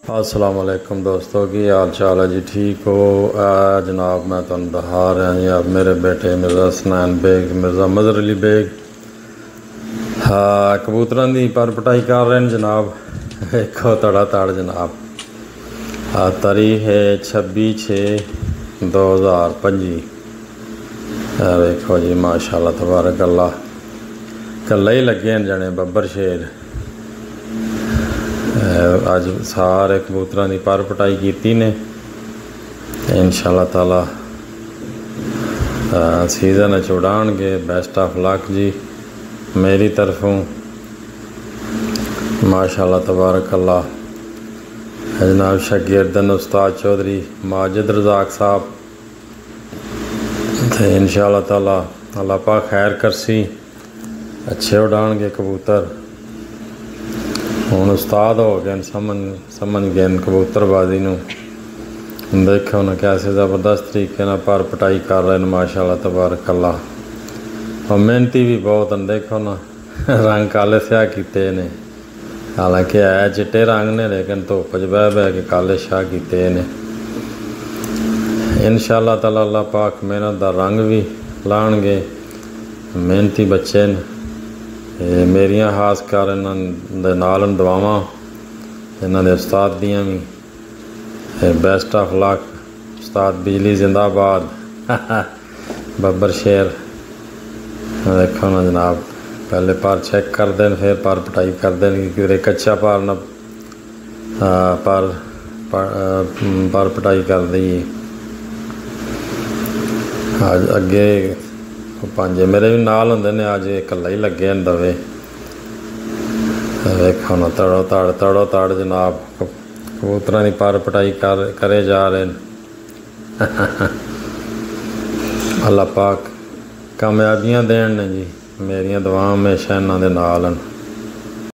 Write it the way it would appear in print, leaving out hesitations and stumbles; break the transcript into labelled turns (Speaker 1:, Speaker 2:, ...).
Speaker 1: अस्सलाम वालेकुम दोस्तों, की हाल चाल है जी? ठीक हो? जनाब मैं तुहानू दिखा रहा जी आप मेरे बेटे मिर्ज़ा हसनैन बेग मिर्ज़ा मज़हर अली बेग कबूतरां दी पर पटाई कर रहे हैं जनाब। देखो तड़ा तड़ जनाब। तारीख है 26/6/2025। देखो जी माशाल्लाह तबारक अल्लाह, कल्ले ही लगे हैं जने बब्बर शेर। अज सारे कबूतरां दी पर पटाई कीती ने। इंशाअल्लाह ताला सीज़न च उड़ाणगे। बेस्ट ऑफ लक जी मेरी तरफों। माशाअल्लाह तबारक अल्लाह। जनाब शागिर्दन उस्ताद चौधरी माजिद रज़ाक साहब थे। इंशाअल्लाह ताला अल्लाह पाक खैर करसी, अच्छे उड़ाणगे कबूतर। हुण उस्ताद हो गए, समझ गए कबूतरबाजी नूं। देखो ना कैसे ज़बरदस्त तरीके नाल पर पटाई कर रहे हैं माशाअल्लाह तबारक अल्लाह। और मेहनती भी बहुत हैं। देखो ना रंग काले स्याह किते ने, हालांकि है चिट्टे रंग ने, लेकिन धुप्प च बह बह के काले शाह किते ने। इंशाअल्लाह ताला अल्लाह पाक मेहनत दा रंग भी लाणगे। मेहनती बच्चे ने। मेरियां खास कर इन्हां दे नाल दुआवां इन्हां दे उस्ताद दियां भी। बेस्ट ऑफ लक उस्ताद बिजली जिंदाबाद। बब्बर शेर देखो ना जनाब, पहले पर चेक कर दें फिर पर पटाई कर दें कि किधरे कच्चा पर न पर पटाई कर दी। अज अगे पंजे मेरे भी नाल होंदे ने, अज कल्ला ही लगे हैं दवे। देखो ना तड़ो तड़ जनाब, कबूतरां दी पर पटाई करे जा रहे हैं। अल्लाह पाक कामयाबियां देन ने जी। मेरियां दुआवां हमेशा इन्हां दे नाल हन।